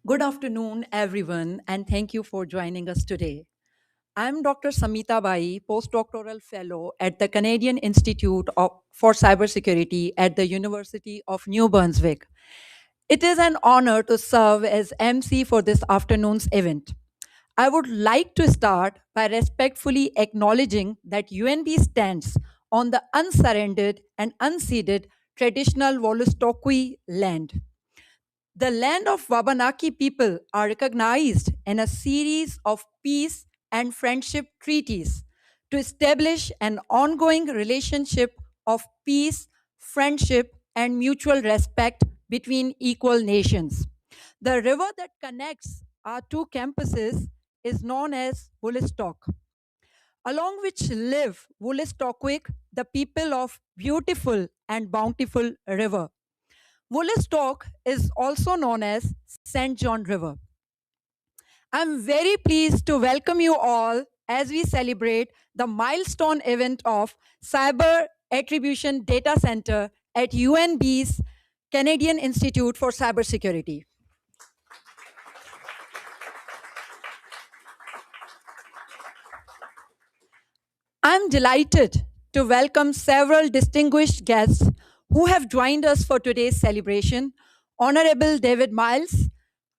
Good afternoon, everyone, and thank you for joining us today. I'm Dr. Samita Bai, postdoctoral fellow at the Canadian for Cybersecurity at the University of New Brunswick. It is an honor to serve as MC for this afternoon's event. I would like to start by respectfully acknowledging that UNB stands on the unsurrendered and unceded traditional Wolastoqui land. The land of Wabanaki people are recognized in a series of peace and friendship treaties to establish an ongoing relationship of peace, friendship, and mutual respect between equal nations. The river that connects our two campuses is known as Woolstock, along which live Woolistockwik, the people of beautiful and bountiful river. Woolstock is also known as St. John River. I'm very pleased to welcome you all as we celebrate the milestone event of Cyber Attribution Data Centre at UNB's Canadian Institute for Cybersecurity. I'm delighted to welcome several distinguished guests who have joined us for today's celebration. Honorable David Miles,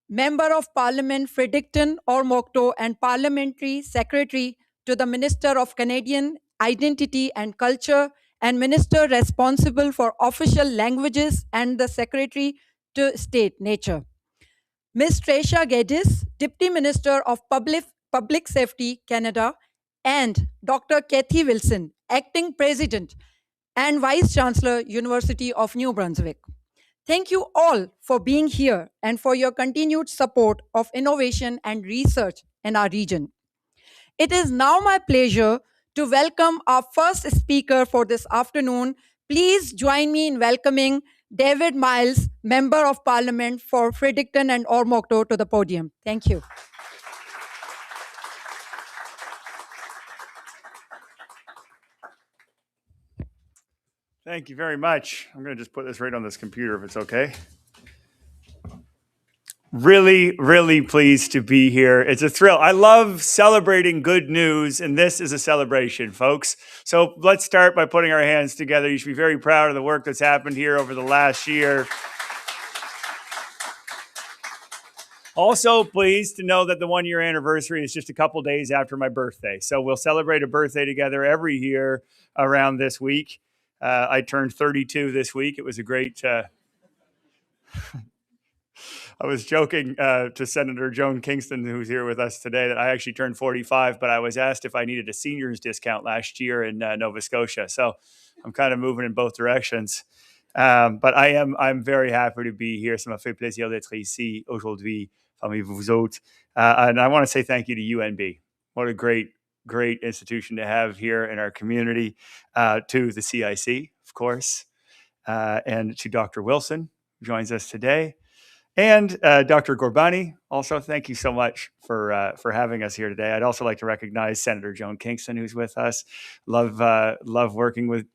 Member of Parliament Fredericton Ormocto and Parliamentary Secretary to the Minister of Canadian Identity and Culture and Minister responsible for official languages and the Secretary to State Nature. Ms. Tresha Geddes, Deputy Minister of Public Safety, Canada, and Dr. Kathy Wilson, Acting President and Vice Chancellor, University of New Brunswick. Thank you all for being here and for your continued support of innovation and research in our region. It is now my pleasure to welcome our first speaker for this afternoon. Please join me in welcoming David Miles, Member of Parliament for Fredericton and Ormocto, to the podium. Thank you. Thank you very much. I'm going to just put this right on this computer if it's okay. Really, really pleased to be here. It's a thrill. I love celebrating good news, and this is a celebration, folks. So let's start by putting our hands together. You should be very proud of the work that's happened here over the last year. Also pleased to know that the 1-year anniversary is just a couple days after my birthday. So we'll celebrate a birthday together every year around this week. I turned 32 this week. It was a great... I was joking to Senator Joan Kingston, who's here with us today, that I actually turned 45, but I was asked if I needed a senior's discount last year in Nova Scotia. So I'm kind of moving in both directions. But I'm very happy to be here. Ça m'a fait plaisir d'être ici aujourd'hui parmi vous autres. And I want to say thank you to UNB. What a great institution to have here in our community. To the CIC, of course, and to Dr. Wilson, who joins us today. And Dr. Ghorbani, also, thank you so much for having us here today. I'd also like to recognize Senator Joan Kingston, who's with us. Love working with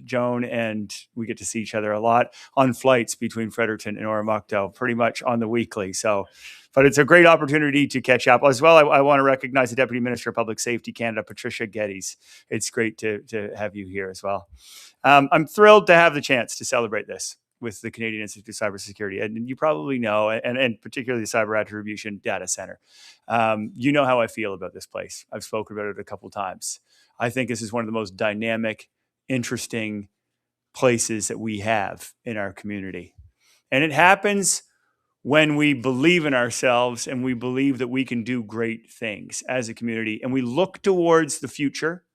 Joan, and we get to see each other a lot on flights between Fredericton and Oromocto, pretty much on the weekly. But it's a great opportunity to catch up. As well, I want to recognize the Deputy Minister of Public Safety Canada, Patricia Geddes. It's great to have you here as well. I'm thrilled to have the chance to celebrate this with the Canadian Institute of Cybersecurity. And you probably know, and particularly the Cyber Attribution Data Centre. You know how I feel about this place. I've spoken about it a couple times. I think this is one of the most dynamic, interesting places that we have in our community. And it happens when we believe in ourselves and we believe that we can do great things as a community. And we look towards the future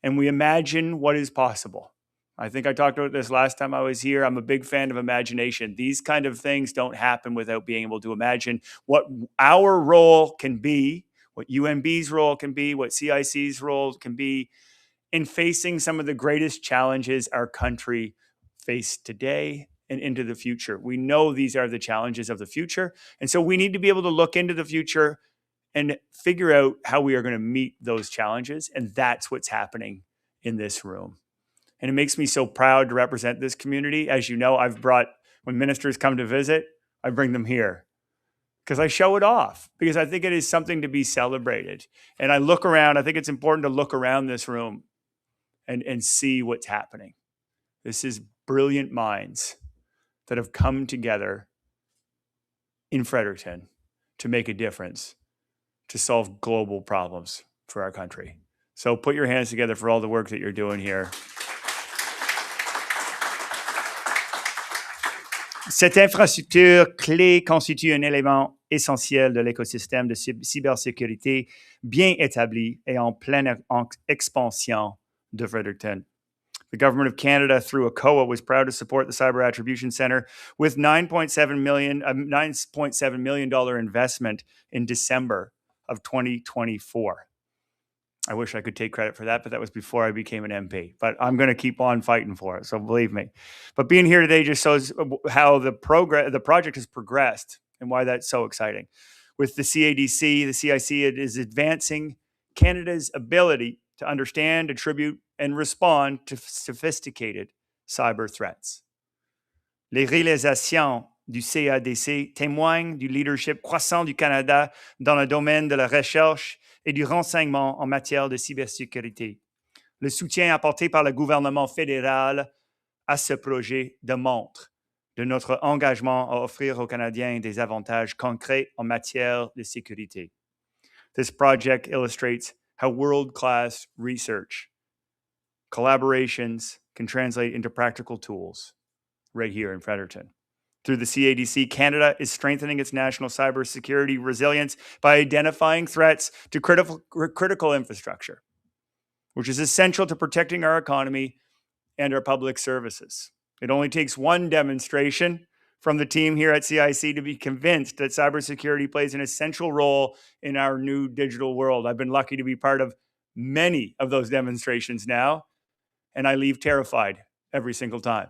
and we imagine what is possible. I think I talked about this last time I was here. I'm a big fan of imagination. These kind of things don't happen without being able to imagine what our role can be, what UNB's role can be, what CIC's role can be in facing some of the greatest challenges our country faces today and into the future. We know these are the challenges of the future. And so we need to be able to look into the future and figure out how we are going to meet those challenges. And that's what's happening in this room. And it makes me so proud to represent this community. As you know, when ministers come to visit, I bring them here because I show it off, because I think it is something to be celebrated. And I look around, I think it's important to look around this room and see what's happening. This is brilliant minds that have come together in Fredericton to make a difference, to solve global problems for our country. So put your hands together for all the work that you're doing here. Cette infrastructure clé constitue un élément essentiel de l'écosystème de cybersécurité bien établi et en pleine expansion de Fredericton. The Government of Canada, through a COA, was proud to support the Cyber Attribution Centre with $9.7 million investment in December of 2024. I wish I could take credit for that, but that was before I became an MP. But I'm going to keep on fighting for it, so believe me. But being here today just shows how the project has progressed and why that's so exciting. With the CADC, the CIC, it is advancing Canada's ability to understand, attribute, and respond to sophisticated cyber threats. Les réalisations du CADC témoignent du leadership croissant du Canada dans le domaine de la recherche et du renseignement en matière de cybersécurité. Le soutien apporté par le gouvernement fédéral à ce projet démontre de notre engagement à offrir aux Canadiens des avantages concrets en matière de sécurité. This project illustrates how world-class research collaborations can translate into practical tools right here in Fredericton. Through the CADC, Canada is strengthening its national cybersecurity resilience by identifying threats to critical infrastructure, which is essential to protecting our economy and our public services. It only takes one demonstration from the team here at CIC to be convinced that cybersecurity plays an essential role in our new digital world. I've been lucky to be part of many of those demonstrations now, and I leave terrified every single time,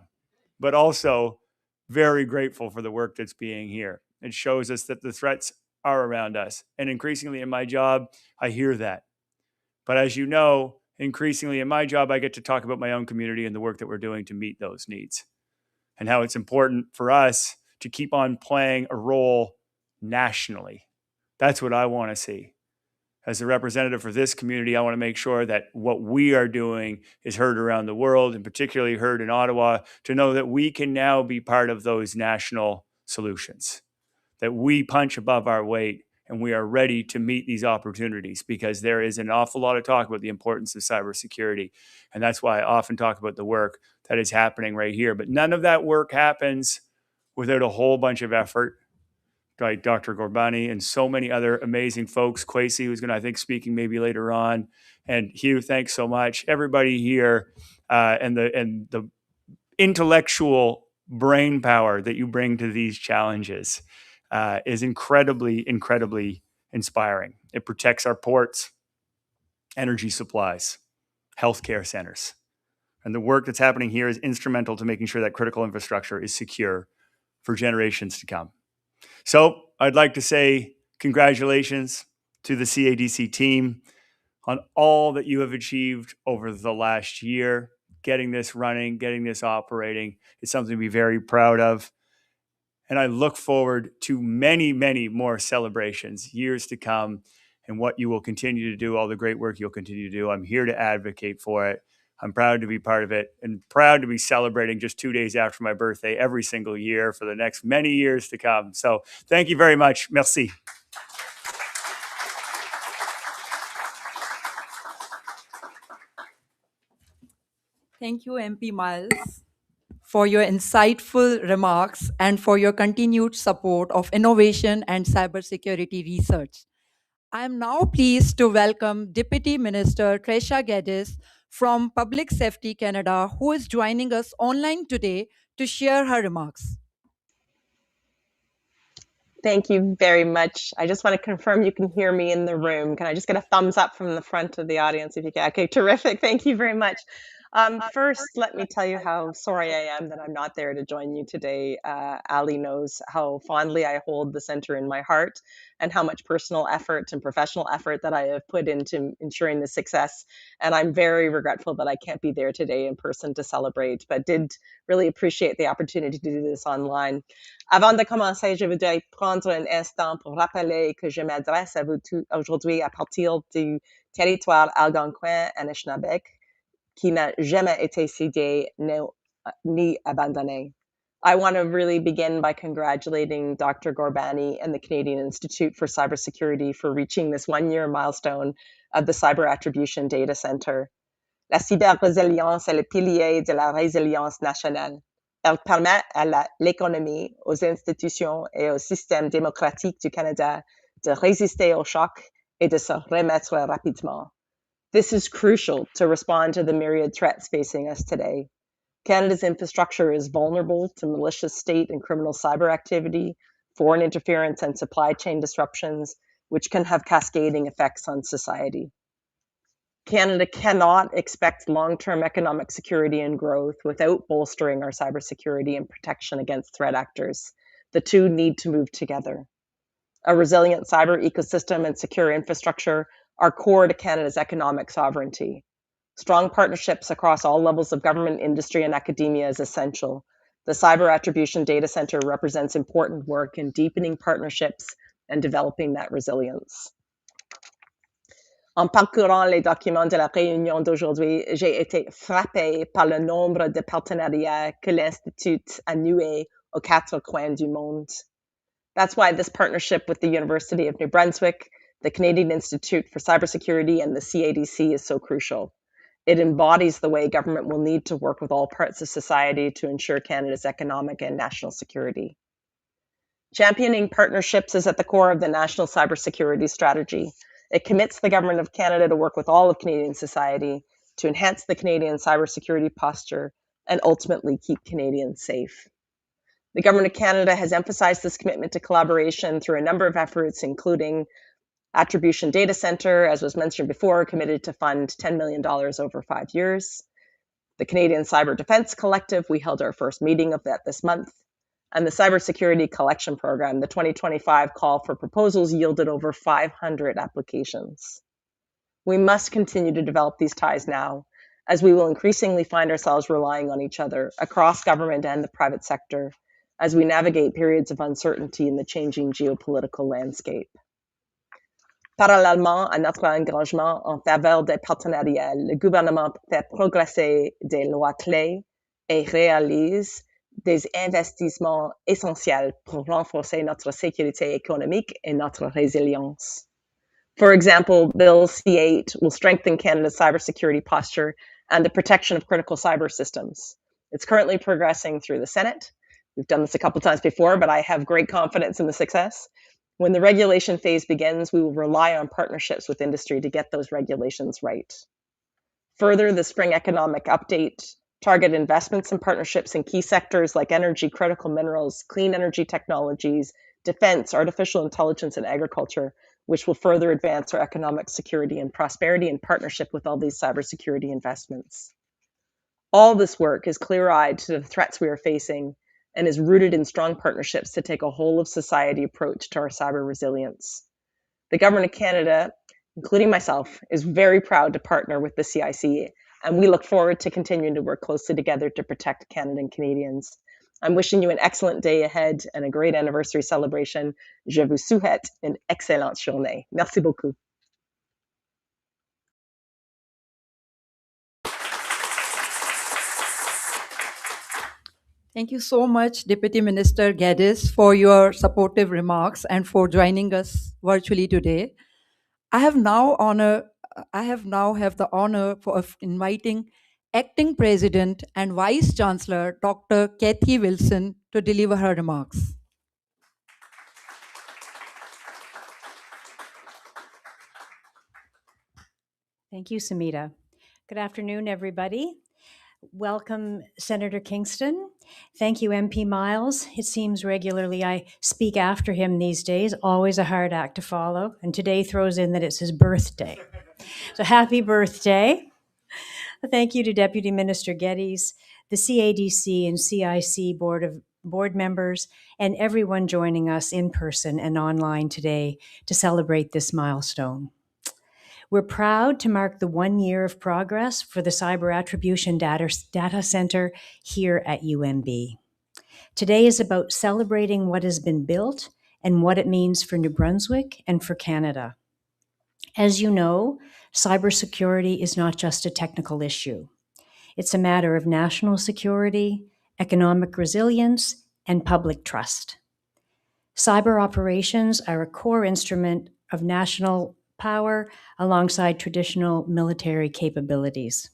but also very grateful for the work that's being here. It shows us that the threats are around us. And increasingly in my job, I hear that. But as you know, increasingly in my job, I get to talk about my own community and the work that we're doing to meet those needs, and how it's important for us to keep on playing a role nationally. That's what I want to see. As a representative for this community, I want to make sure that what we are doing is heard around the world, and particularly heard in Ottawa, to know that we can now be part of those national solutions, that we punch above our weight and we are ready to meet these opportunities, because there is an awful lot of talk about the importance of cybersecurity. And that's why I often talk about the work that is happening right here. But none of that work happens without a whole bunch of effort by Dr. Ghorbani and so many other amazing folks. Kwesi, who's going to, I think, speaking maybe later on. And Hugh, thanks so much. Everybody here, and the intellectual brain power that you bring to these challenges is incredibly, incredibly inspiring. It protects our ports, energy supplies, healthcare centers. And the work that's happening here is instrumental to making sure that critical infrastructure is secure for generations to come. So I'd like to say congratulations to the CADC team on all that you have achieved over the last year. Getting this running, getting this operating is something to be very proud of. And I look forward to many, many more celebrations, years to come, and what you will continue to do, all the great work you'll continue to do. I'm here to advocate for it. I'm proud to be part of it, and proud to be celebrating just 2 days after my birthday every single year for the next many years to come. So thank you very much. Merci. Thank you, MP Miles, for your insightful remarks and for your continued support of innovation and cybersecurity research. I am now pleased to welcome Deputy Minister Trisha Geddes from Public Safety Canada, who is joining us online today to share her remarks. Thank you very much. I just want to confirm you can hear me in the room. Can I just get a thumbs up from the front of the audience if you can? Okay, terrific. Thank you very much. First, let me tell you how sorry I am that I'm not there to join you today. Ali knows how fondly I hold the center in my heart, and how much personal effort and professional effort that I have put into ensuring the success. And I'm very regretful that I can't be there today in person to celebrate, but did really appreciate the opportunity to do this online. Avant de commencer, je voudrais prendre un instant pour rappeler que je m'adresse à vous tous aujourd'hui à partir du territoire algonquin Anishinaabe, qui n'a jamais été cédé ni abandonné. I want to really begin by congratulating Dr. Ghorbani and the Canadian Institute for Cybersecurity for reaching this one-year milestone of the Cyber Attribution Data Centre. La cyber-résilience est le pilier de la résilience nationale. Elle permet à l'économie, aux institutions et au système démocratique du Canada de résister au choc et de se remettre rapidement. This is crucial to respond to the myriad threats facing us today. Canada's infrastructure is vulnerable to malicious state and criminal cyber activity, foreign interference, and supply chain disruptions, which can have cascading effects on society. Canada cannot expect long-term economic security and growth without bolstering our cybersecurity and protection against threat actors. The two need to move together. A resilient cyber ecosystem and secure infrastructure are core to Canada's economic sovereignty. Strong partnerships across all levels of government, industry, and academia is essential. The Cyber Attribution Data Centre represents important work in deepening partnerships and developing that resilience. En parcourant les documents de la réunion d'aujourd'hui, j'ai été frappée par le nombre de partenariats que l'Institut a noués aux quatre coins du monde. That's why this partnership with the University of New Brunswick, the Canadian Institute for Cybersecurity, and the CADC is so crucial. It embodies the way government will need to work with all parts of society to ensure Canada's economic and national security. Championing partnerships is at the core of the National Cybersecurity Strategy. It commits the Government of Canada to work with all of Canadian society to enhance the Canadian cybersecurity posture and ultimately keep Canadians safe. The Government of Canada has emphasized this commitment to collaboration through a number of efforts, including Attribution Data Centre, as was mentioned before, committed to fund $10 million over 5 years. The Canadian Cyber Defence Collective, we held our first meeting of that this month. And the Cybersecurity Collection Program, the 2025 call for proposals yielded over 500 applications. We must continue to develop these ties now, as we will increasingly find ourselves relying on each other across government and the private sector as we navigate periods of uncertainty in the changing geopolitical landscape. Parallèlement à notre engagement en faveur des partenariats, le gouvernement fait progresser des lois clés et réalise des investissements essentiels pour renforcer notre sécurité économique et notre résilience. For example, Bill C-8 will strengthen Canada's cybersecurity posture and the protection of critical cyber systems. It's currently progressing through the Senate. We've done this a couple times before, but I have great confidence in the success. When the regulation phase begins, we will rely on partnerships with industry to get those regulations right. Further, the spring economic update target investments and partnerships in key sectors like energy, critical minerals, clean energy technologies, defense, artificial intelligence, and agriculture, which will further advance our economic security and prosperity in partnership with all these cybersecurity investments. All this work is clear-eyed to the threats we are facing and is rooted in strong partnerships to take a whole-of-society approach to our cyber resilience. The Government of Canada, including myself, is very proud to partner with the CIC, and we look forward to continuing to work closely together to protect Canada and Canadians. I'm wishing you an excellent day ahead and a great anniversary celebration. Je vous souhaite une excellente journée. Merci beaucoup. Thank you so much, Deputy Minister Geddes, for your supportive remarks and for joining us virtually today. I have now have the honor of inviting Acting President and Vice Chancellor Dr. Kathy Wilson to deliver her remarks. Thank you, Samita. Good afternoon, everybody. Welcome, Senator Kingston. Thank you, MP Miles. It seems regularly I speak after him these days, always a hard act to follow. And today throws in that it's his birthday. So happy birthday. Thank you to Deputy Minister Geddes, the CADC and CIC board members, and everyone joining us in person and online today to celebrate this milestone. We're proud to mark the 1 year of progress for the Cyber Attribution Data Centre here at UNB. Today is about celebrating what has been built and what it means for New Brunswick and for Canada. As you know, cybersecurity is not just a technical issue. It's a matter of national security, economic resilience, and public trust. Cyber operations are a core instrument of national power alongside traditional military capabilities.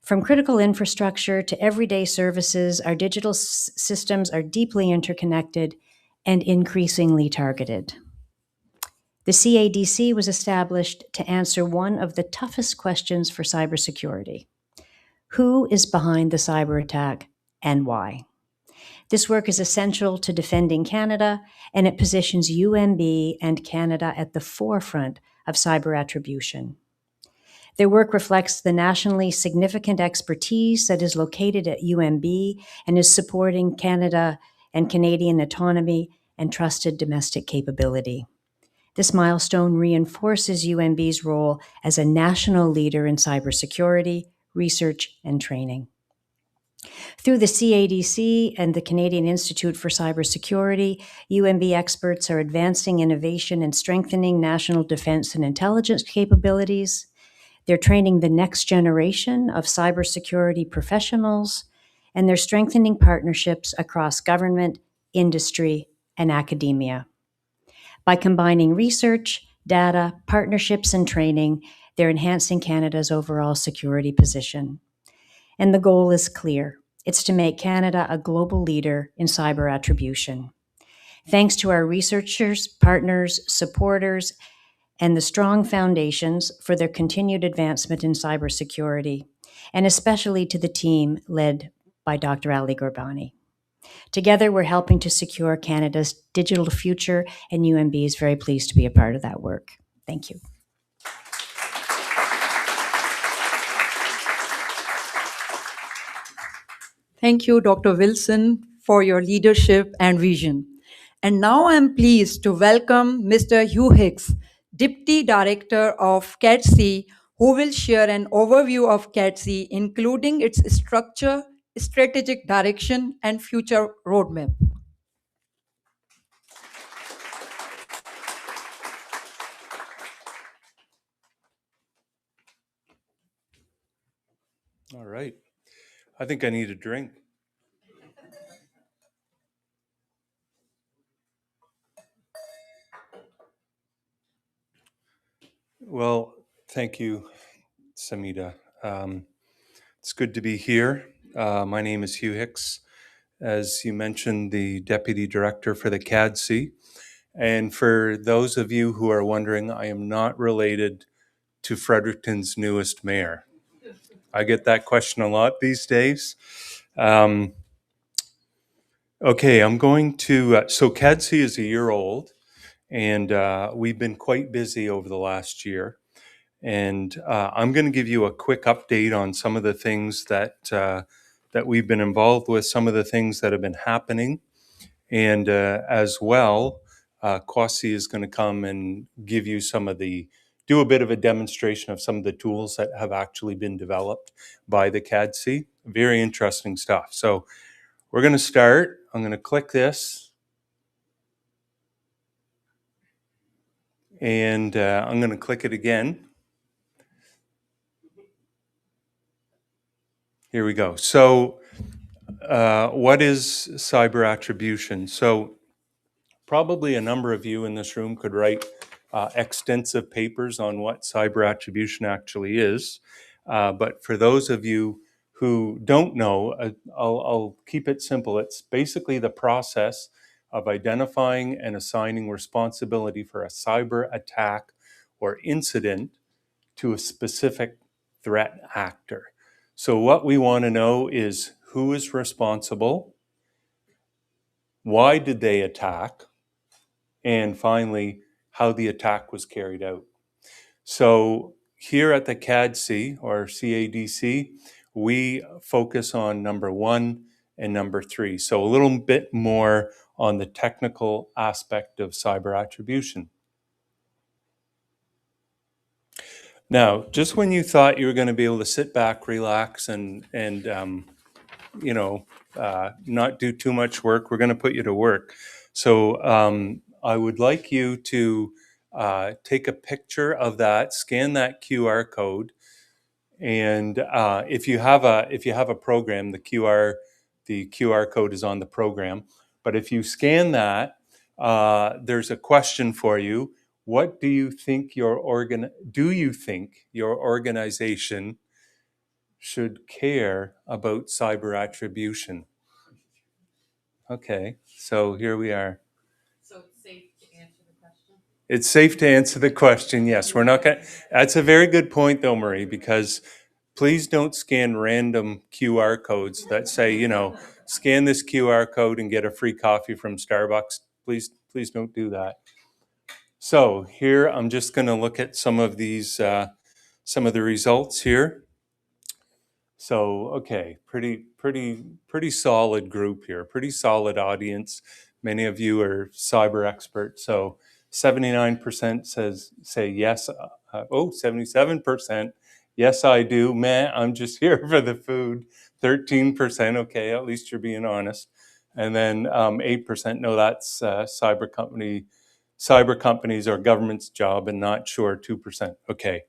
From critical infrastructure to everyday services, our digital systems are deeply interconnected and increasingly targeted. The CADC was established to answer one of the toughest questions for cybersecurity. Who is behind the cyber attack and why? This work is essential to defending Canada, and it positions UNB and Canada at the forefront of cyber attribution. Their work reflects the nationally significant expertise that is located at UNB and is supporting Canada and Canadian autonomy and trusted domestic capability. This milestone reinforces UNB's role as a national leader in cybersecurity, research, and training. Through the CADC and the Canadian Institute for Cybersecurity, UNB experts are advancing innovation and strengthening national defense and intelligence capabilities. They're training the next generation of cybersecurity professionals, and they're strengthening partnerships across government, industry, and academia. By combining research, data, partnerships, and training, they're enhancing Canada's overall security position. And the goal is clear. It's to make Canada a global leader in cyber attribution. Thanks to our researchers, partners, supporters, and the strong foundations for their continued advancement in cybersecurity, and especially to the team led by Dr. Ali Ghorbani. Together, we're helping to secure Canada's digital future, and UNB is very pleased to be a part of that work. Thank you. Thank you, Dr. Wilson, for your leadership and vision. And now I'm pleased to welcome Mr. Hugh Hicks, Deputy Director of CADC, who will share an overview of CADC, including its structure, strategic direction, and future roadmap. All right. I think I need a drink. Well, thank you, Samita. It's good to be here. My name is Hugh Hicks, as you mentioned, the Deputy Director for the CADC. And for those of you who are wondering, I am not related to Fredericton's newest mayor. I get that question a lot these days. Okay, I'm going to, so CADC is a year old, and we've been quite busy over the last year. And I'm going to give you a quick update on some of the things that that we've been involved with, some of the things that have been happening. And as well, Kwasi is going to come and give you do a bit of a demonstration of some of the tools that have actually been developed by the CADC. Very interesting stuff. So we're going to start. I'm going to click this. And I'm going to click it again. Here we go. So what is cyber attribution? So probably a number of you in this room could write extensive papers on what cyber attribution actually is. But for those of you who don't know, I'll keep it simple. It's basically the process of identifying and assigning responsibility for a cyber attack or incident to a specific threat actor. So what we want to know is who is responsible, why did they attack, and finally, how the attack was carried out. So here at the CADC or CADC, we focus on number 1 and number 3. So a little bit more on the technical aspect of cyber attribution. Now, just when you thought you were going to be able to sit back, relax, and not do too much work, we're going to put you to work. So I would like you to take a picture of that, scan that QR code, and if you have a program, the QR code is on the program. But if you scan that, there's a question for you. What do you think your organization should care about cyber attribution? Okay, so here we are. So it's safe to answer the question? It's safe to answer the question, yes. We're not going to, that's a very good point though, Marie, because please don't scan random QR codes that say, scan this QR code and get a free coffee from Starbucks. Please don't do that. So here, I'm just going to look at some of these, some of the results here. So, okay, pretty solid group here, pretty solid audience. Many of you are cyber experts. So 79% say yes. 77%. Yes, I do. Man, I'm just here for the food. 13%. Okay, at least you're being honest. And then 8%. No, that's cyber companies or government's job, and not sure. 2%. Okay,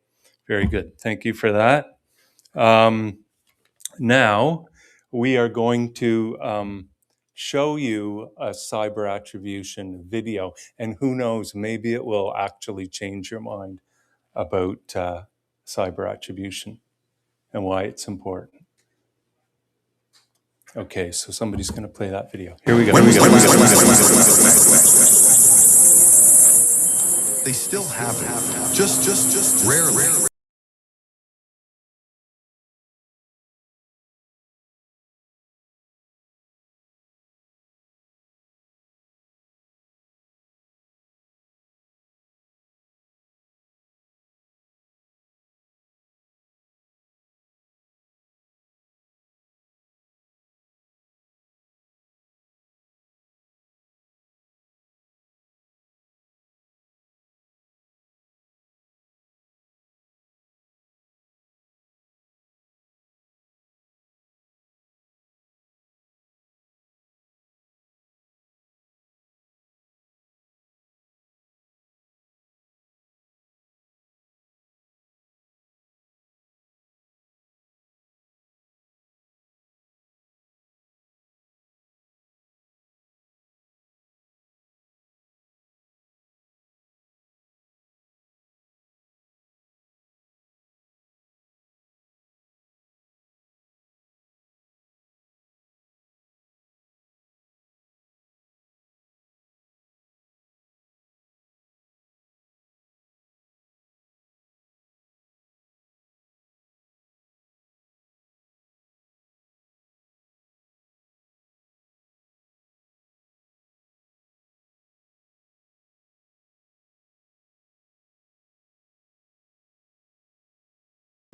very good. Thank you for that. Now we are going to show you a cyber attribution video, and who knows, maybe it will actually change your mind about cyber attribution and why it's important. Okay, so somebody's going to play that video. Here we go. They still happen, just rarely.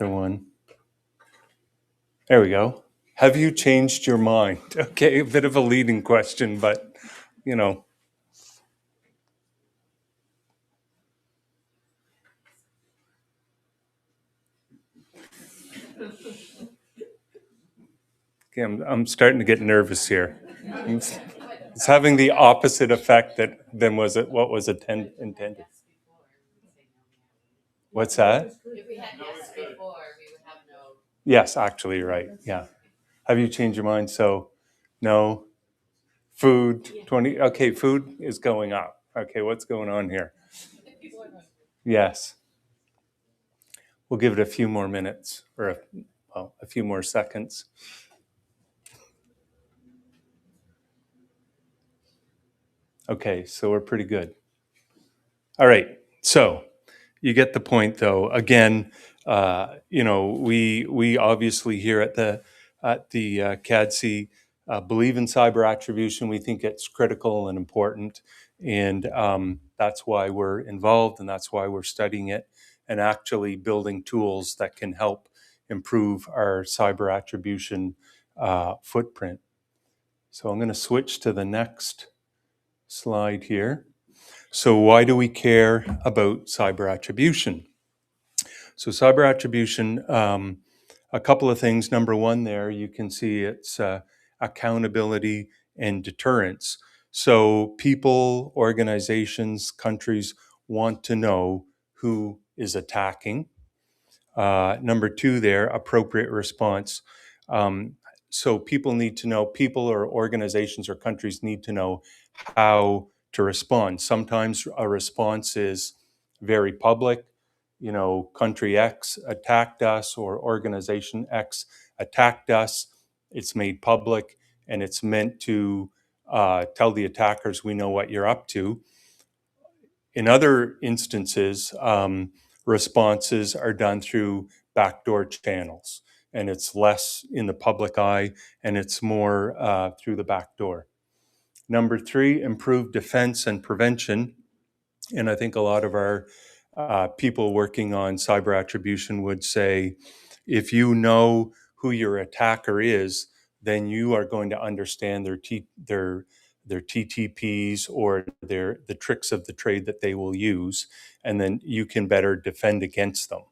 Another one. There we go. Have you changed your mind? Okay, a bit of a leading question, but you know. Okay, I'm starting to get nervous here. It's having the opposite effect than what was intended. What's that? If we had yes before, we would have no. Yes, actually, you're right. Yeah. Have you changed your mind? So, no. Food, 20. Okay, food is going up. Okay, what's going on here? Yes. We'll give it a few more minutes, or a few more seconds. Okay, so we're pretty good. All right, so you get the point, though. Again, we obviously here at the CADC believe in cyber attribution. We think it's critical and important, and that's why we're involved, and that's why we're studying it and actually building tools that can help improve our cyber attribution footprint. So I'm going to switch to the next slide here. So why do we care about cyber attribution? So cyber attribution, a couple of things. Number one there, you can see it's accountability and deterrence. So people, organizations, countries want to know who is attacking. Number two there, appropriate response. So people or organizations or countries need to know how to respond. Sometimes a response is very public. Country X attacked us or organization X attacked us. It's made public and it's meant to tell the attackers we know what you're up to. In other instances, responses are done through backdoor channels, and it's less in the public eye and it's more through the back door. Number three, improved defense and prevention. And I think a lot of our people working on cyber attribution would say, if you know who your attacker is, then you are going to understand their TTPs or the tricks of the trade that they will use, and then you can better defend against them.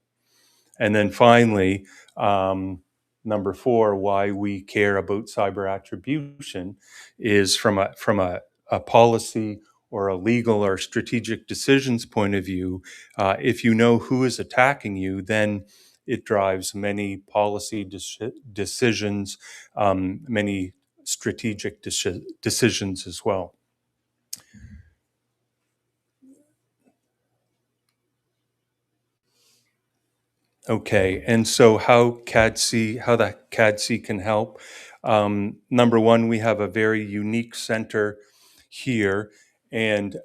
And then finally, number 4, why we care about cyber attribution is from a policy or a legal or strategic decisions point of view. If you know who is attacking you, then it drives many policy decisions, many strategic decisions as well. Okay, and so how that CADC can help? Number 1, we have a very unique center here, and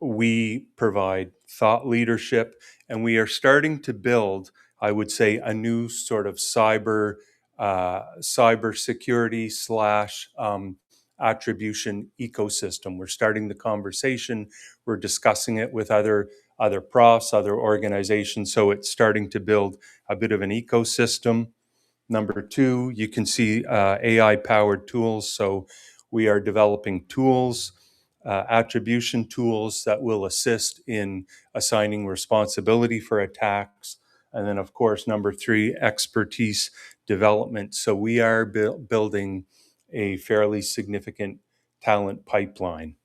we provide thought leadership, and we are starting to build, I would say, a new sort of cyber security / attribution ecosystem. We're starting the conversation. We're discussing it with other profs, other organizations. So it's starting to build a bit of an ecosystem. Number 2, you can see AI-powered tools. So we are developing tools, attribution tools that will assist in assigning responsibility for attacks. And then, of course, number 3, expertise development. So we are building a fairly significant talent pipeline.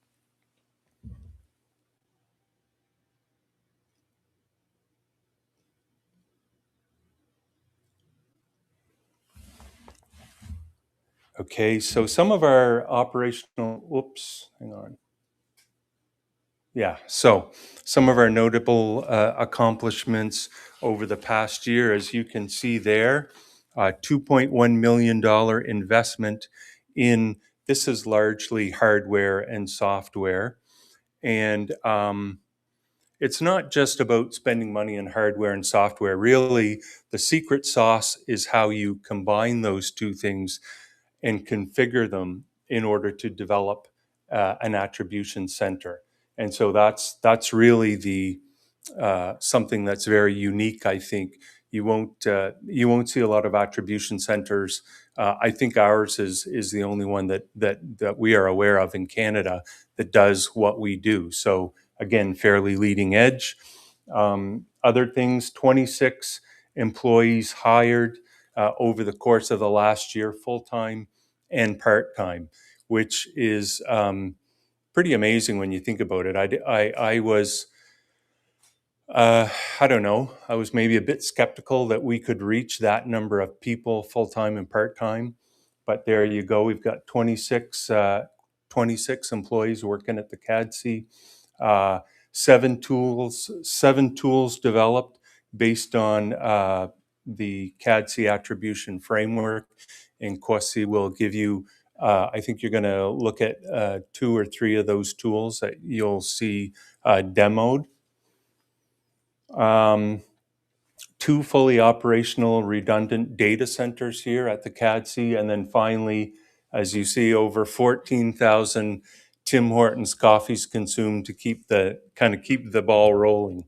Okay, so some of our operational, hang on. Yeah, so some of our notable accomplishments over the past year, as you can see there, $2.1 million investment in, this is largely hardware and software. And it's not just about spending money on hardware and software. Really, the secret sauce is how you combine those two things and configure them in order to develop an attribution center. And so that's really the something that's very unique. I think you won't see a lot of attribution centers. I think ours is the only one that we are aware of in Canada that does what we do. So again, fairly leading edge. Other things, 26 employees hired over the course of the last year, full-time and part-time, which is pretty amazing when you think about it. I was, I don't know, I was maybe a bit skeptical that we could reach that number of people, full-time and part-time. But there you go. We've got 26 employees working at the CADC. 7 tools developed based on the CADC attribution framework. And Kwasi will give you, I think you're going to look at 2 or 3 of those tools that you'll see demoed. 2 fully operational redundant data centers here at the CADC. And then finally, as you see, over 14,000 Tim Hortons coffees consumed to keep the ball rolling.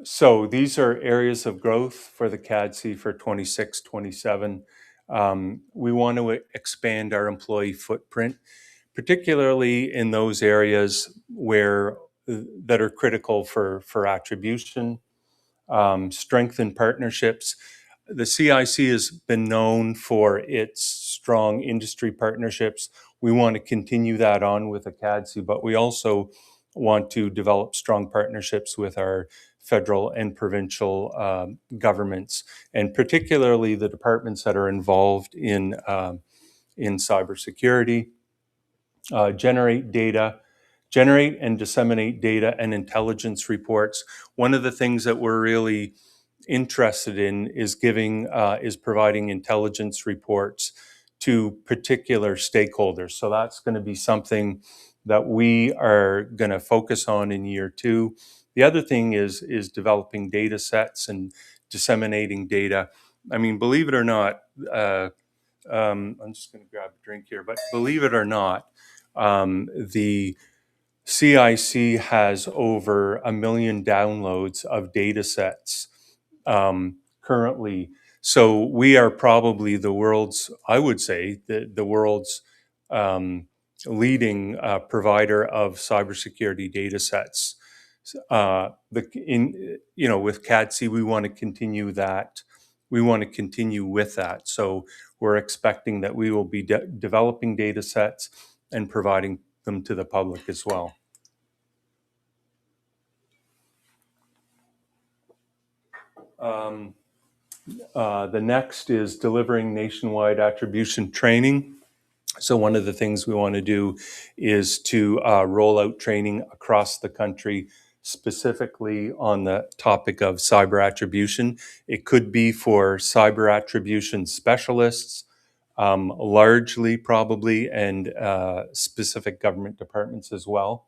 So these are areas of growth for the CADC for 26, 27. We want to expand our employee footprint, particularly in those areas that are critical for attribution, strengthen partnerships. The CIC has been known for its strong industry partnerships. We want to continue that on with the CADC, but we also want to develop strong partnerships with our federal and provincial governments, and particularly the departments that are involved in cybersecurity. Generate and disseminate data and intelligence reports. One of the things that we're really interested in is providing intelligence reports to particular stakeholders. So that's going to be something that we are going to focus on in year 2. The other thing is developing data sets and disseminating data. I mean, believe it or not, I'm just going to grab a drink here, but believe it or not, the CIC has over 1 million downloads of data sets currently. So we are probably the world's, I would say, the world's leading provider of cybersecurity data sets. With CADC, we want to continue that. We want to continue with that. So we're expecting that we will be developing data sets and providing them to the public as well. The next is delivering nationwide attribution training. So one of the things we want to do is to roll out training across the country, specifically on the topic of cyber attribution. It could be for cyber attribution specialists, largely probably, and specific government departments as well.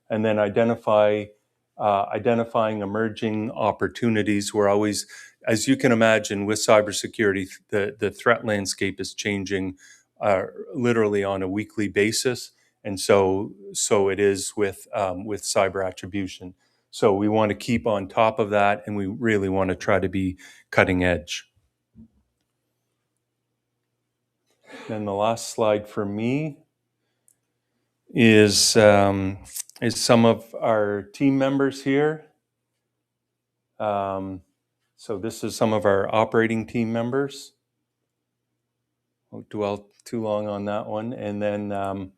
And then identifying emerging opportunities. We're always, as you can imagine, with cybersecurity, the threat landscape is changing literally on a weekly basis, and so it is with cyber attribution. So we want to keep on top of that, and we really want to try to be cutting edge. Then the last slide for me is some of our team members here. So this is some of our operating team members. Won't dwell too long on that one. And then,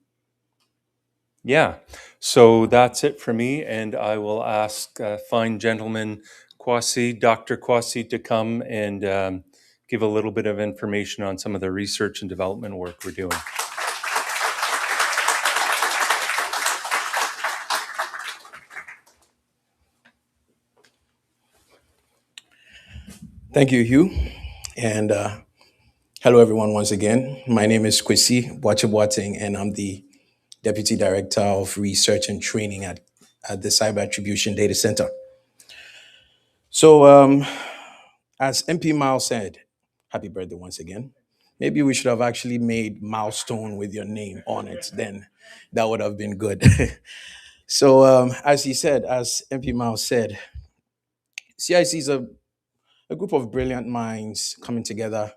so that's it for me. And I will ask fine gentleman Dr. Kwasi, to come and give a little bit of information on some of the research and development work we're doing. Thank you, Hugh. And hello, everyone, once again. My name is Kwesi Boache-Boateng, and I'm the Deputy Director of Research and Training at the Cyber Attribution Data Centre. So, as MP Miles said, happy birthday once again. Maybe we should have actually made milestone with your name on it, then that would have been good. So, as MP Miles said, CIC is a group of brilliant minds coming together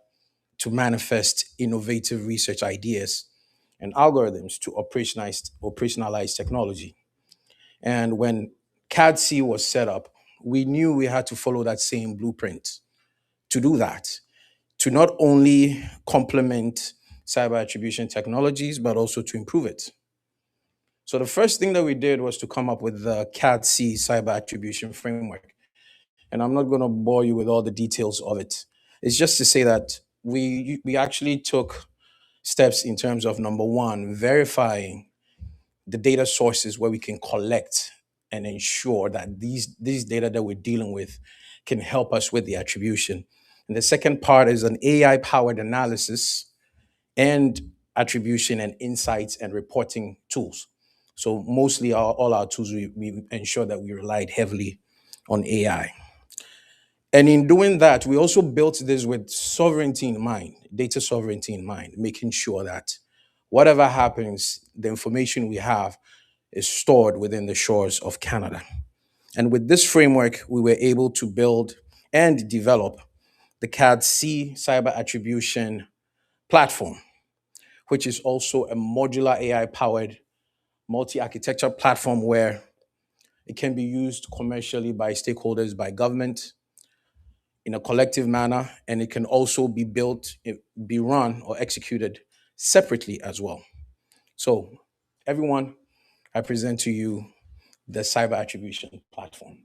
to manifest innovative research ideas and algorithms to operationalize technology. And when CADC was set up, we knew we had to follow that same blueprint to do that, to not only complement cyber attribution technologies, but also to improve it. So the first thing that we did was to come up with the CADC cyber attribution framework. And I'm not going to bore you with all the details of it. It's just to say that we actually took steps in terms of, number one, verifying the data sources where we can collect and ensure that these data that we're dealing with can help us with the attribution. And the second part is an AI-powered analysis and attribution and insights and reporting tools. So mostly all our tools, we ensure that we relied heavily on AI. And in doing that, we also built this with sovereignty in mind, data sovereignty in mind, making sure that whatever happens, the information we have is stored within the shores of Canada. And with this framework, we were able to build and develop the CADC Cyber Attribution Platform, which is also a modular AI-powered multi-architecture platform where it can be used commercially by stakeholders, by government, in a collective manner, and it can also be built, be run or executed separately as well. So everyone, I present to you the Cyber Attribution Platform.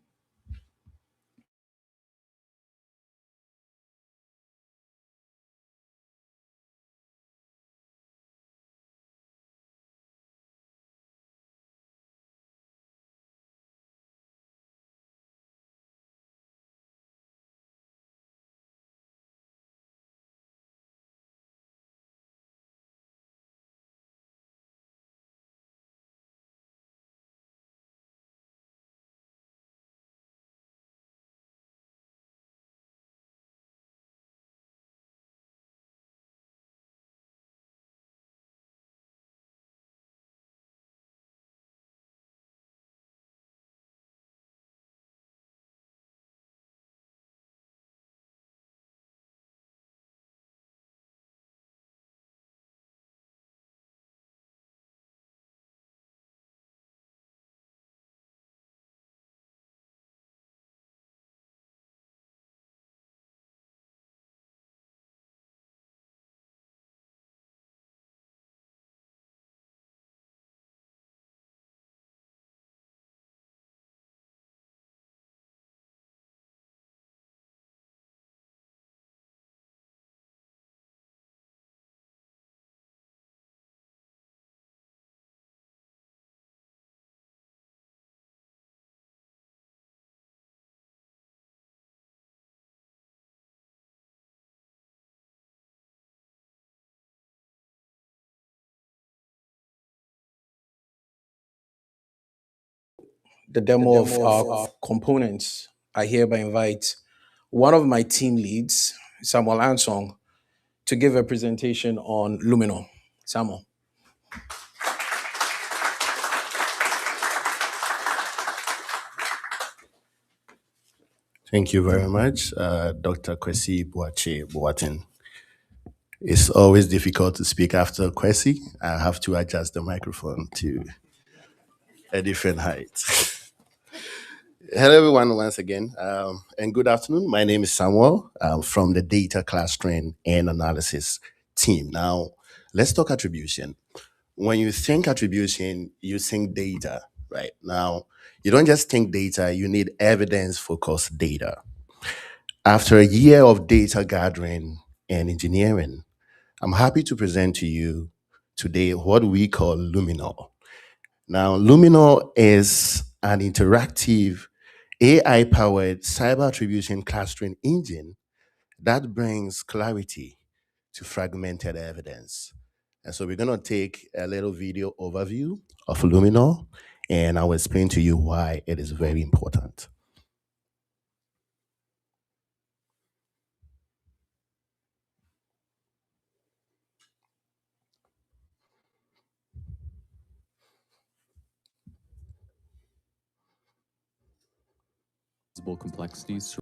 the demo of our components, I hereby invite one of my team leads, Samuel Ansong, to give a presentation on Luminor. Samuel. Thank you very much, Dr. Kwesi Boateng. It's always difficult to speak after Kwesi. I have to adjust the microphone to a different height. Hello, everyone, once again, and good afternoon. My name is Samuel from the Data Clustering and Analysis team. Now, let's talk attribution. When you think attribution, you think data, right? Now, you don't just think data, you need evidence-focused data. After a year of data gathering and engineering, I'm happy to present to you today what we call Luminor. Now, Luminor is an interactive AI-powered cyber attribution clustering engine that brings clarity to fragmented evidence. And so we're going to take a little video overview of Luminor, and I'll explain to you why it is very important. Complexities.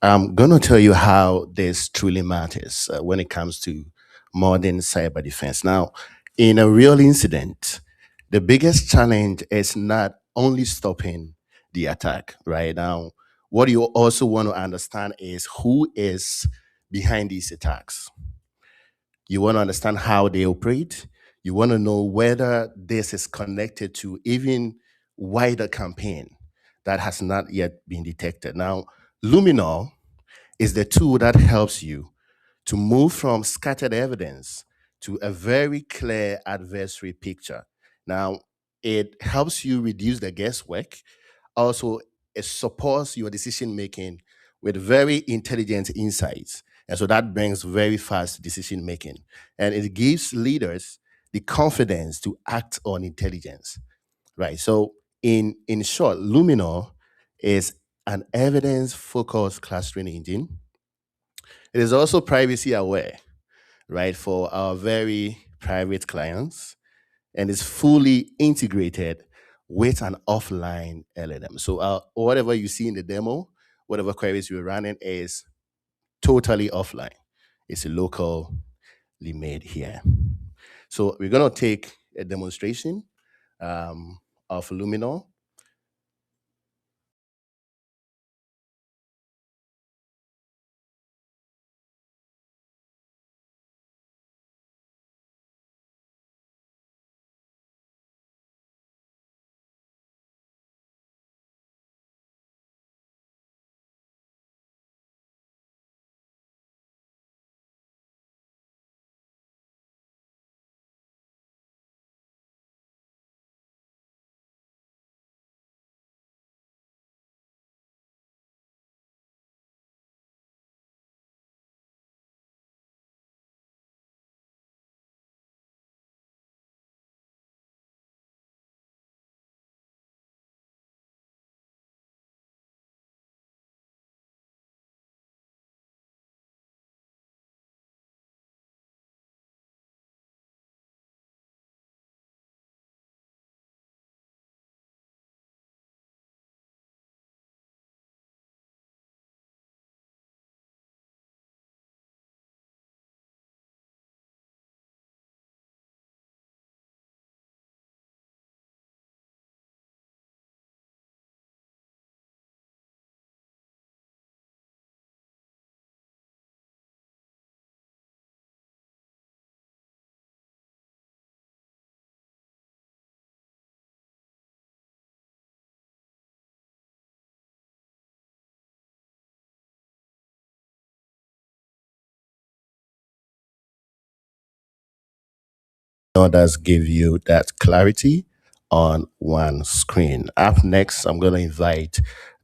I'm going to tell you how this truly matters when it comes to modern cyber defense. Now, in a real incident, the biggest challenge is not only stopping the attack, right? Now, what you also want to understand is who is behind these attacks. You want to understand how they operate. You want to know whether this is connected to even wider campaign that has not yet been detected. Now, Luminor is the tool that helps you to move from scattered evidence to a very clear adversary picture. Now, it helps you reduce the guesswork. Also, it supports your decision making with very intelligent insights. And so that brings very fast decision making. And it gives leaders the confidence to act on intelligence, right? So, in short, Luminor is an evidence focused clustering engine. It is also privacy aware, right, for our very private clients, and is fully integrated with an offline LLM. So whatever you see in the demo, whatever queries you're running is totally offline. It's locally made here. So we're going to take a demonstration of Luminor. others give you that clarity on one screen. Up next, I'm going to invite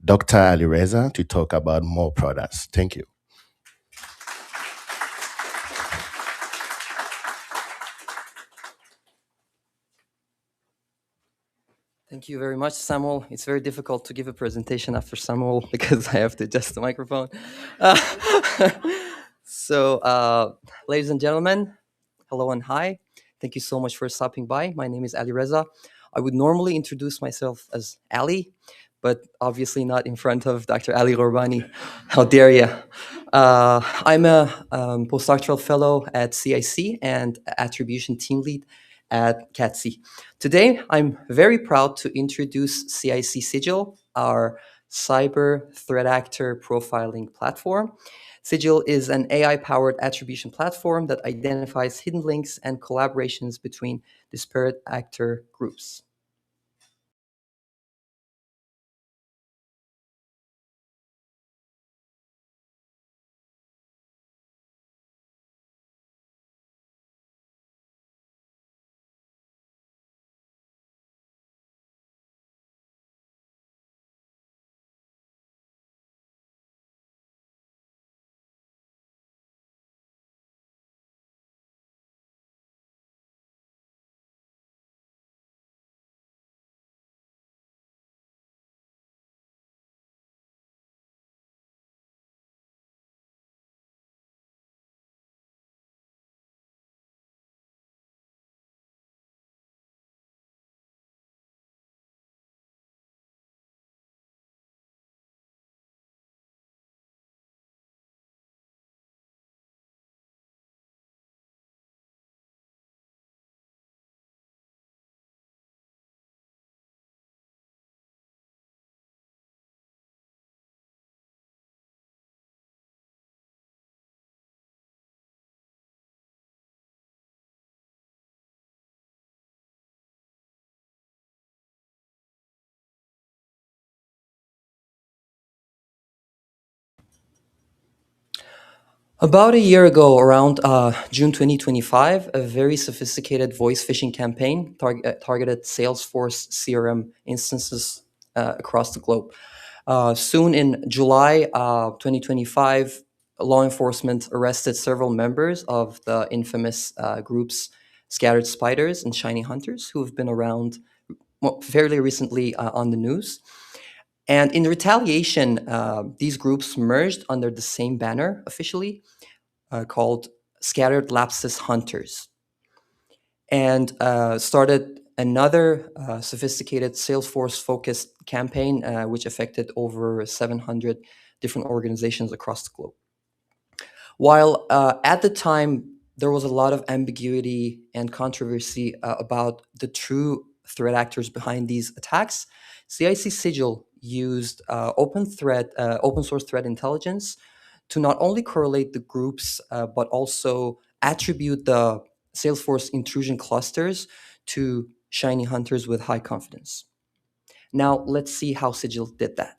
Dr. Alireza to talk about more products. Thank you. Thank you very much, Samuel. It's very difficult to give a presentation after Samuel because I have to adjust the microphone. Uh, Ladies and gentlemen, hello and hi. Thank you so much for stopping by. My name is Ali Reza. I would normally introduce myself as Ali, but obviously not in front of Dr. Ali Ghorbani. How dare you? I'm a postdoctoral fellow at CIC and attribution team lead at CADC. Today, I'm very proud to introduce CIC Sigil, our cyber threat actor profiling platform. Sigil is an AI-powered attribution platform that identifies hidden links and collaborations between disparate actor groups. About a year ago, around June 2025, a very sophisticated voice phishing campaign targeted Salesforce CRM instances across the globe. Soon in July 2025, law enforcement arrested several members of the infamous groups Scattered Spiders and Shiny Hunters, who have been around fairly recently on the news. And in retaliation, these groups merged under the same banner officially called Scattered Lapsus Hunters, and started another sophisticated Salesforce-focused campaign, which affected over 700 different organizations across the globe. While at the time, there was a lot of ambiguity and controversy about the true threat actors behind these attacks, CIC Sigil used open source threat intelligence to not only correlate the groups, but also attribute the Salesforce intrusion clusters to shiny hunters with high confidence. Now, let's see how Sigil did that.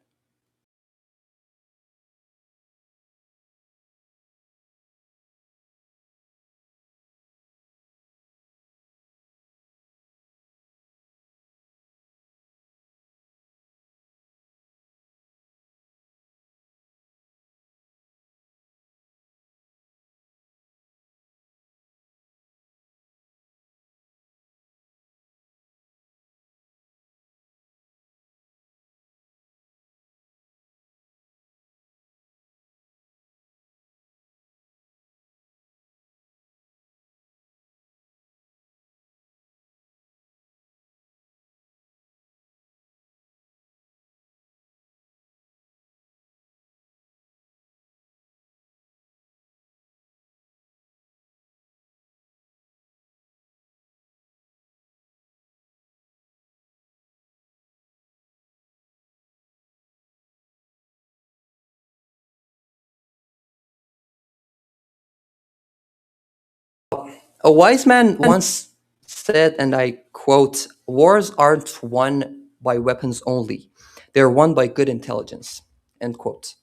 A wise man once said, and I quote, "Wars aren't won by weapons only. They're won by good intelligence," end quote.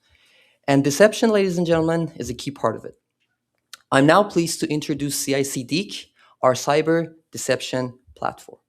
And deception, ladies and gentlemen, is a key part of it. I'm now pleased to introduce CIC Deek, our cyber deception platform.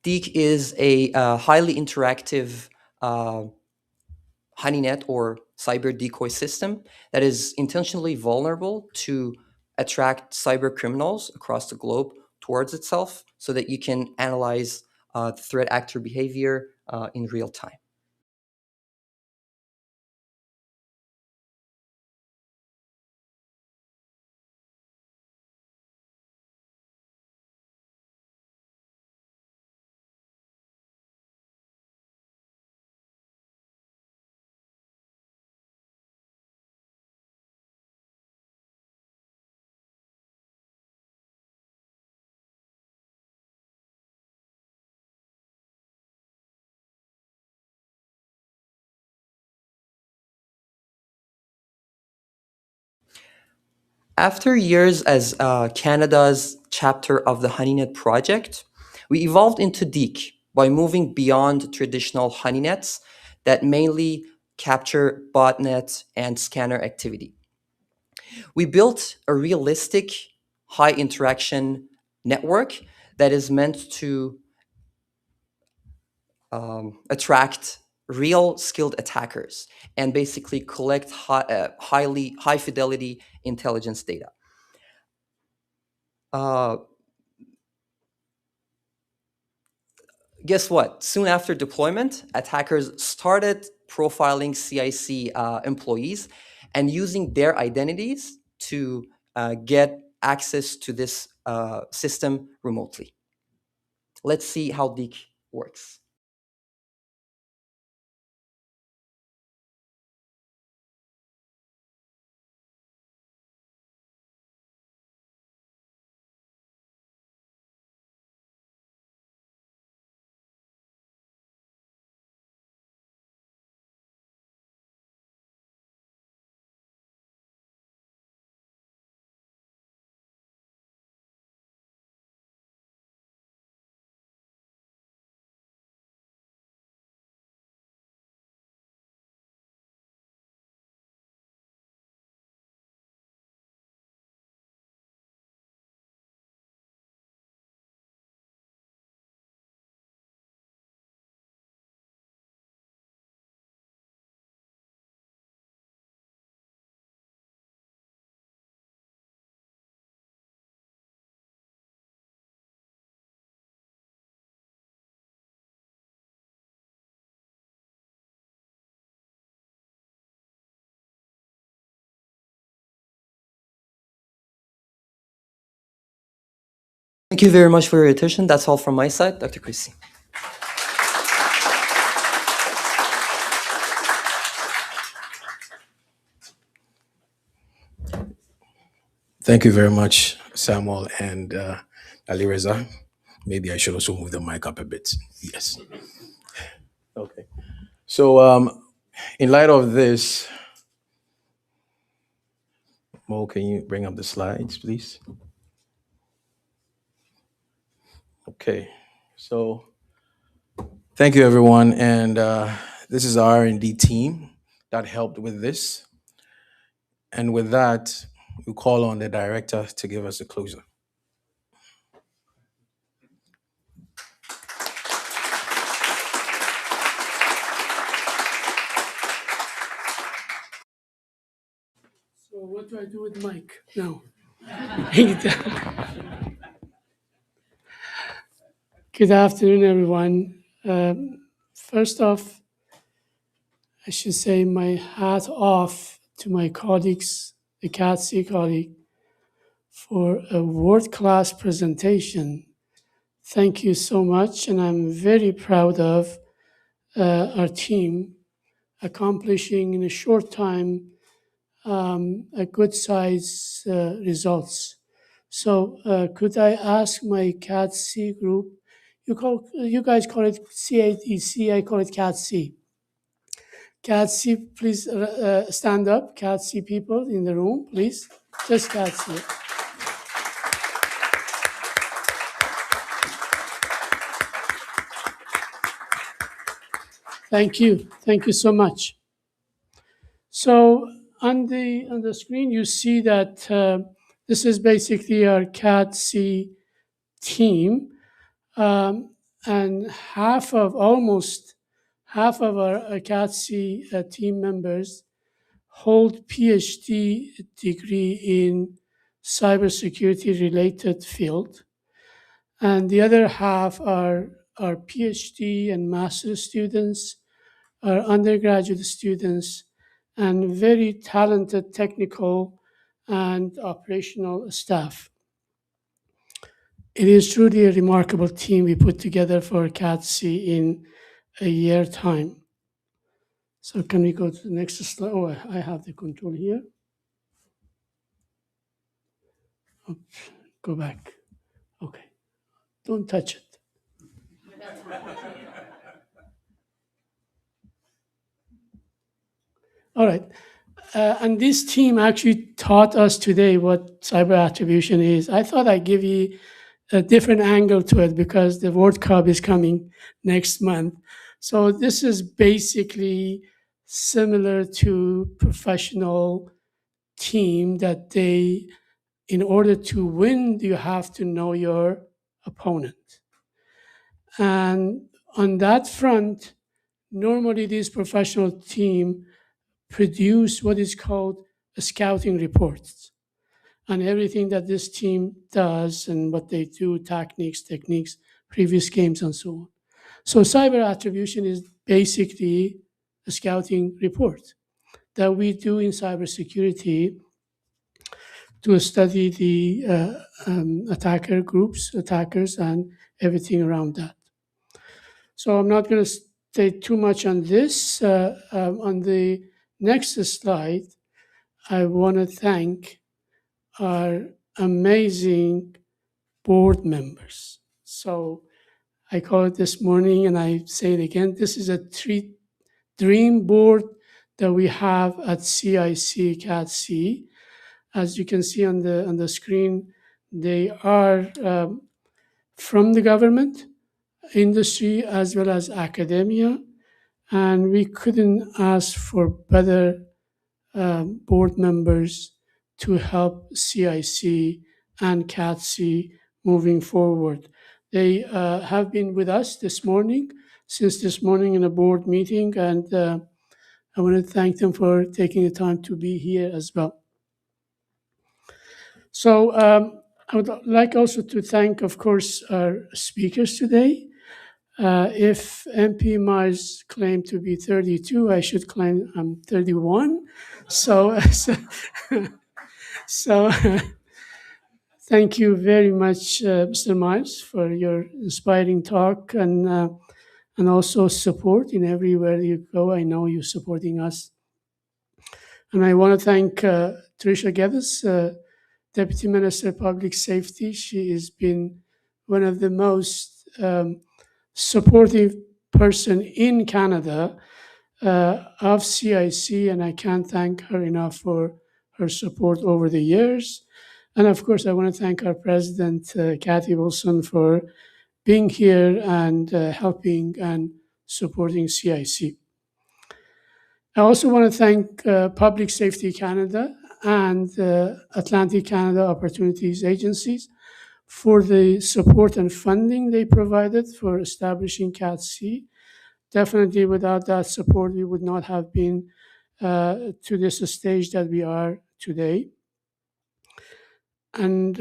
DEEC is a highly interactive honeynet or cyber decoy system that is intentionally vulnerable to attract cyber criminals across the globe towards itself so that you can analyze the threat actor behavior in real time. After years as Canada's chapter of the HoneyNet project, we evolved into DEEC by moving beyond traditional honeynets that mainly capture botnet and scanner activity. We built a realistic, high interaction network that is meant to attract real skilled attackers and basically collect high fidelity intelligence data. Guess what? Soon after deployment, attackers started profiling CIC employees and using their identities to get access to this system remotely. Let's see how DEEC works. Thank you very much for your attention. That's all from my side. Dr. Christie. Thank you very much, Samuel and Ali Reza. Maybe I should also move the mic up a bit. Yes. Okay. So in light of this, Mo, can you bring up the slides, please? Okay. So thank you, everyone. And this is our R&D team that helped with this. And with that, we call on the director to give us a closer. So what do I do with the mic now? Good afternoon, everyone. First off, I should say my hat off to my colleagues, the CADC colleague, for a world-class presentation. Thank you so much, and I'm very proud of our team accomplishing in a short time a good size results. So could I ask my CADC group, you guys call it CADC, I call it CADC. CADC, please stand up. CADC people in the room, please. Just CADC. Thank you. Thank you so much. So on the screen, you see that this is basically our CADC team, and almost half of our CADC team members hold PhD degree in cybersecurity related field, and the other half are PhD and master students, are undergraduate students, and very talented technical and operational staff. It is truly a remarkable team we put together for CADC in a year time. So can we go to the next slide? Oh, I have the control here. Oops, go back. Okay, don't touch it. All right. And this team actually taught us today what cyber attribution is. I thought I'd give you a different angle to it because the World Cup is coming next month. So this is basically similar to professional team that in order to win, you have to know your opponent. And on that front, normally this professional team produce what is called a scouting reports on everything that this team does and what they do, techniques, previous games, and so on. So cyber attribution is basically a scouting report that we do in cybersecurity to study the attackers, and everything around that. So I'm not going to stay too much on this. On the next slide, I want to thank our amazing board members. So I call it this morning, and I say it again, this is a dream board that we have at CIC CADC. As you can see on the screen, they are from the government, industry, as well as academia, and we couldn't ask for better board members to help CIC and CADC moving forward. They have been with us since this morning in a board meeting, and I want to thank them for taking the time to be here as well. So I would like also to thank, of course, our speakers today. If MP Myers claimed to be 32, I should claim I'm 31. So thank you very much, Mr. Myers, for your inspiring talk and also support in everywhere you go. I know you're supporting us. And I want to thank Tricia Geddes, Deputy Minister of Public Safety. She has been one of the most supportive person in Canada of CIC, and I can't thank her enough for her support over the years. And of course, I want to thank our President, Kathy Wilson, for being here and helping and supporting CIC. I also want to thank Public Safety Canada and Atlantic Canada Opportunities Agencies for the support and funding they provided for establishing CADC. Definitely without that support, we would not have been to this stage that we are today. And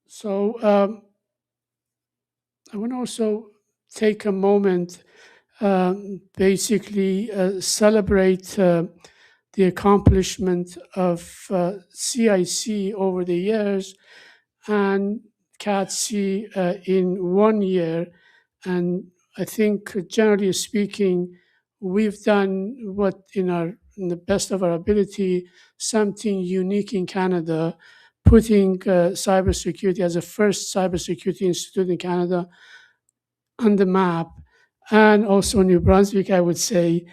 so I want to also take a moment, basically celebrate the accomplishment of CIC over the years and CADC in 1 year. And I think, generally speaking, we've done what in the best of our ability, something unique in Canada, putting cybersecurity as a first cybersecurity institute in Canada on the map, and also New Brunswick, I would say,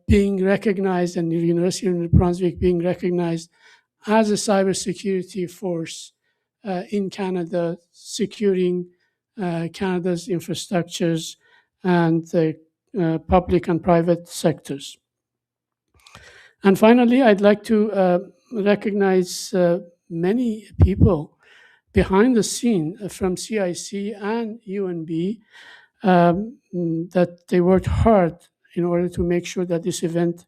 being recognized, and the University of New Brunswick being recognized as a cybersecurity force in Canada, securing Canada's infrastructures and the public and private sectors. And finally, I'd like to recognize many people behind the scene from CIC and UNB that they worked hard in order to make sure that this event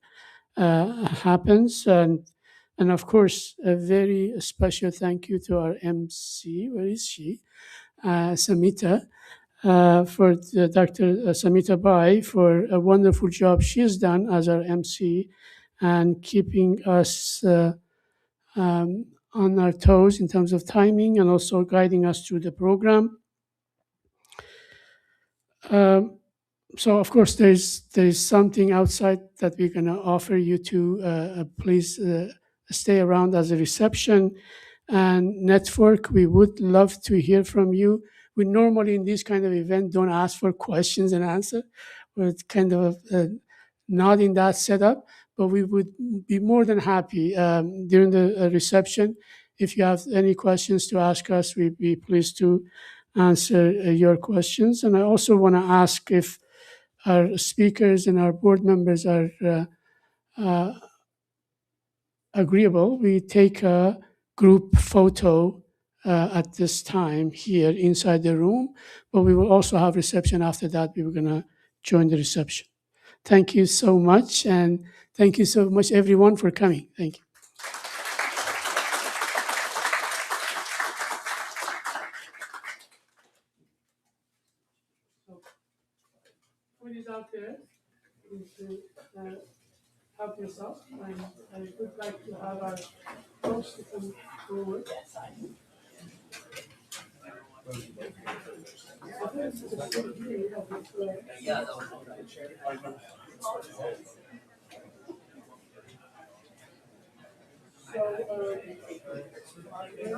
happens. And of course, a very special thank you to our MC, where is she? Samita, for Dr. Samita Bai for a wonderful job she has done as our MC and keeping us on our toes in terms of timing and also guiding us through the program. So of course there's something outside that we're going to offer you to please stay around as a reception and network. We would love to hear from you. We normally in this kind of event don't ask for questions and answer. We're kind of not in that setup, but we would be more than happy during the reception. If you have any questions to ask us, we'd be pleased to answer your questions. And I also want to ask if our speakers and our board members are agreeable. We take a group photo at this time here inside the room, but we will also have reception after that. We were going to join the reception. Thank you so much, and thank you so much, everyone, for coming. Thank you. Food is out there. Help yourself. And I would like to have our host to come forward. So,